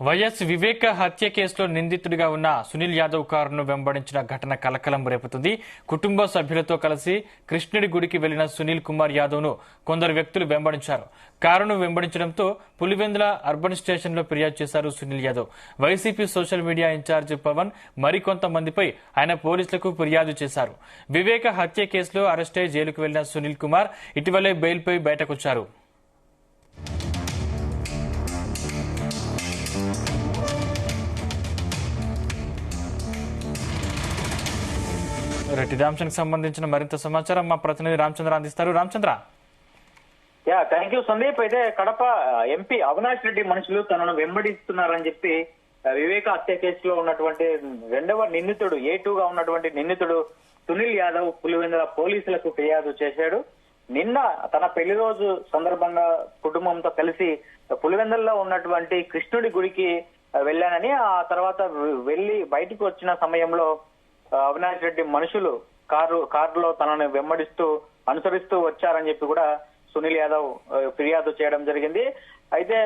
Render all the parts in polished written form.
YS వివేక హత్య కేసులో నిందితుడిగా ఉన్న సునీల్ యాదవ్ కారును వెంబడించిన ఘటన కలకలం రేపుతుంది. కుటుంబ సభ్యులతో కలిసి కృష్ణుడి గుడికి వెళ్లిన సునీల్ కుమార్ యాదవ్ ను కొందరు వ్యక్తులు వెంబడించారు. కారును వెంబడించడంతో పులివెందుల అర్బన్ స్టేషన్ లో ఫిర్యాదు చేశారు Sunil Yadav. YCP social media in charge Pavan మరికొంతమందిపై ఆయన పోలీసులకు ఫిర్యాదు చేశారు. వివేక హత్య కేసులో అరెస్టై జైలుకు వెళ్లిన సునీల్ కుమార్ ఇటీవలే బెయిల్పై బయటకొచ్చారు. ఇదే అంశానికి సంబంధించిన మరింత సమాచారం మా ప్రతినిధి రామచంద్ర అందిస్తారు. రామచంద్ర. Thank you Sandeep. అయితే కడప ఎంపీ అవినాష్ రెడ్డి మనుషులు తనను వెంబడిస్తున్నారని చెప్పి వివేక హత్య కేసులో ఉన్నటువంటి రెండవ నిందితుడు A2గా ఉన్నటువంటి నిందితుడు సునీల్ యాదవ్ పులివెందుల పోలీసులకు ఫిర్యాదు చేశాడు. నిన్న తన పెళ్లి రోజు సందర్భంగా కుటుంబంతో కలిసి పులివెందులలో ఉన్నటువంటి కృష్ణుడి గుడికి వెళ్ళానని, ఆ తర్వాత వెళ్లి బయటకు వచ్చిన సమయంలో అవినాష్ రెడ్డి మనుషులు కారులో తనను వెంబడిస్తూ అనుసరిస్తూ వచ్చారని చెప్పి కూడా సునీల్ యాదవ్ ఫిర్యాదు చేయడం జరిగింది. అయితే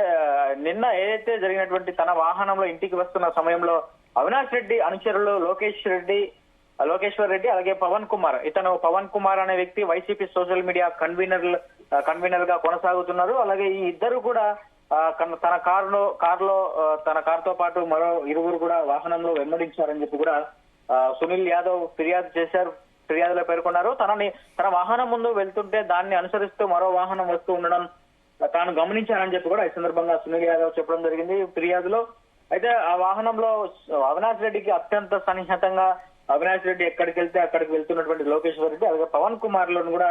నిన్న ఏదైతే జరిగినటువంటి తన వాహనంలో ఇంటికి వస్తున్న సమయంలో అవినాష్ రెడ్డి అనుచరులు లోకేశ్వర్ రెడ్డి అలాగే పవన్ కుమార్, ఇతను పవన్ కుమార్ అనే వ్యక్తి వైసీపీ సోషల్ మీడియా కన్వీనర్ గా కొనసాగుతున్నారు. అలాగే ఈ ఇద్దరు కూడా తన కారుతో పాటు మరో ఇరువురు కూడా వాహనంలో వెంబడించారని చెప్పి కూడా సునీల్ యాదవ్ ఫిర్యాదులో పేర్కొన్నారు. తన వాహనం ముందు వెళ్తుంటే దాన్ని అనుసరిస్తూ మరో వాహనం వస్తూ ఉండడం తాను గమనించానని చెప్పి కూడా ఈ సందర్భంగా సునీల్ యాదవ్ చెప్పడం జరిగింది ఫిర్యాదులో. అయితే ఆ వాహనంలో అవినాష్ రెడ్డికి అత్యంత సన్నిహితంగా అవినాష్ రెడ్డి ఎక్కడికి వెళ్తే అక్కడికి వెళ్తున్నటువంటి లోకేశ్వర్ రెడ్డి అలాగే పవన్ కుమార్ లను కూడా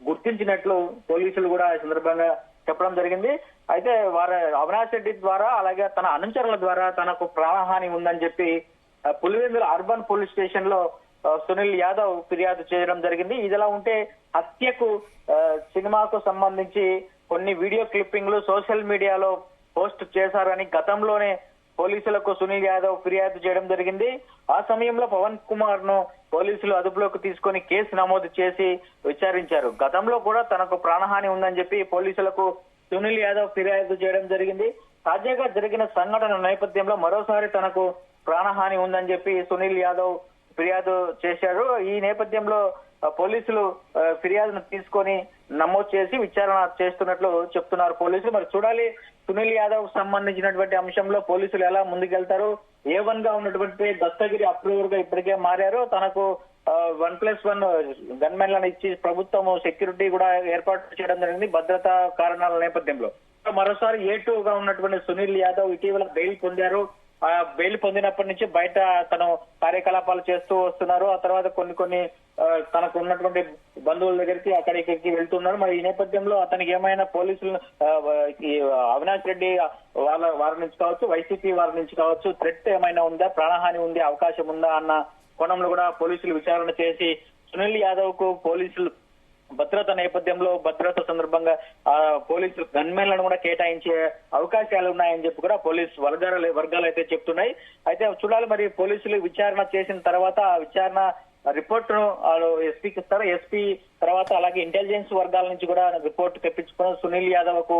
గుర్తించినట్లు పోలీసులు కూడా ఈ సందర్భంగా చెప్పడం జరిగింది. అయితే అవినాష్ రెడ్డి ద్వారా అలాగే తన అనుచరుల ద్వారా తనకు ప్రాణహాని ఉందని చెప్పి పులివెందుల అర్బన్ పోలీస్ స్టేషన్ లో సునీల్ యాదవ్ ఫిర్యాదు చేయడం జరిగింది. ఇదిలా ఉంటే హత్యకు సినిమాకు సంబంధించి కొన్ని వీడియో క్లిప్పింగ్లు సోషల్ మీడియాలో పోస్ట్ చేశారని గతంలోనే పోలీసులకు సునీల్ యాదవ్ ఫిర్యాదు చేయడం జరిగింది. ఆ సమయంలో పవన్ కుమార్ ను పోలీసులు అదుపులోకి తీసుకొని కేసు నమోదు చేసి విచారించారు. గతంలో కూడా తనకు ప్రాణహాని ఉందని చెప్పి పోలీసులకు సునీల్ యాదవ్ ఫిర్యాదు చేయడం జరిగింది. తాజాగా జరిగిన సంఘటన నేపథ్యంలో మరోసారి తనకు ప్రాణహాని ఉందని చెప్పి సునీల్ యాదవ్ ఫిర్యాదు చేశారు. ఈ నేపథ్యంలో పోలీసులు ఫిర్యాదును తీసుకొని నమోదు చేసి విచారణ చేస్తున్నట్లు చెప్తున్నారు పోలీసులు. మరి చూడాలి సునీల్ యాదవ్ సంబంధించినటువంటి అంశంలో పోలీసులు ఎలా ముందుకెళ్తారు. A1 గా ఉన్నటువంటి దస్తగిరి అప్రూవర్ గా ఇప్పటికే మారారు. తనకు 1+1 గన్మెన్లను ఇచ్చి ప్రభుత్వం సెక్యూరిటీ కూడా ఏర్పాటు చేయడం జరిగింది భద్రతా కారణాల నేపథ్యంలో. మరోసారి A2గా ఉన్నటువంటి సునీల్ యాదవ్ ఇటీవల బెయిల్ పొందారు. ఆ బెయిల్ పొందినప్పటి నుంచి బయట తను కార్యకలాపాలు చేస్తూ వస్తున్నారు. ఆ తర్వాత కొన్ని తనకు ఉన్నటువంటి బంధువుల దగ్గరికి అక్కడికి వెళ్తున్నారు. మరి ఈ నేపథ్యంలో అతనికి ఏమైనా పోలీసులు అవినాష్ రెడ్డి వారి నుంచి కావచ్చు, వైసీపీ వారి నుంచి కావచ్చు థ్రెట్ ఏమైనా ఉందా, ప్రాణహాని ఉండే అవకాశం ఉందా అన్న కోణంలో కూడా పోలీసులు విచారణ చేసి సునీల్ యాదవ్ కు పోలీసులు భద్రత నేపథ్యంలో భద్రత సందర్భంగా పోలీసులు గన్మెన్లను కూడా కేటాయించే అవకాశాలు ఉన్నాయని చెప్పి కూడా పోలీస్ వర్గాలు అయితే చెప్తున్నాయి. అయితే చూడాలి మరి పోలీసులు విచారణ చేసిన తర్వాత ఆ విచారణ రిపోర్ట్ ను ఎస్పీకి ఇస్తారు. ఎస్పీ తర్వాత అలాగే ఇంటెలిజెన్స్ వర్గాల నుంచి కూడా రిపోర్ట్ తెప్పించుకుని సునీల్ యాదవ్ కు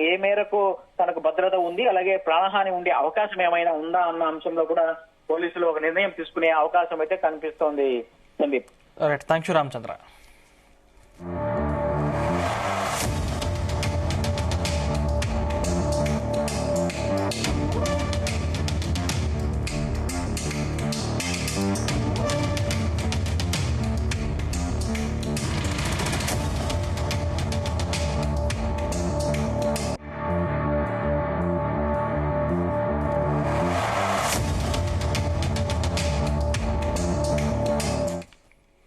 ఏ మేరకు తనకు భద్రత ఉంది అలాగే ప్రాణహాని ఉండే అవకాశం ఏమైనా ఉందా అన్న అంశంలో కూడా పోలీసులు ఒక నిర్ణయం తీసుకునే అవకాశం అయితే కనిపిస్తోంది సందీప్. Thank you Ramachandra.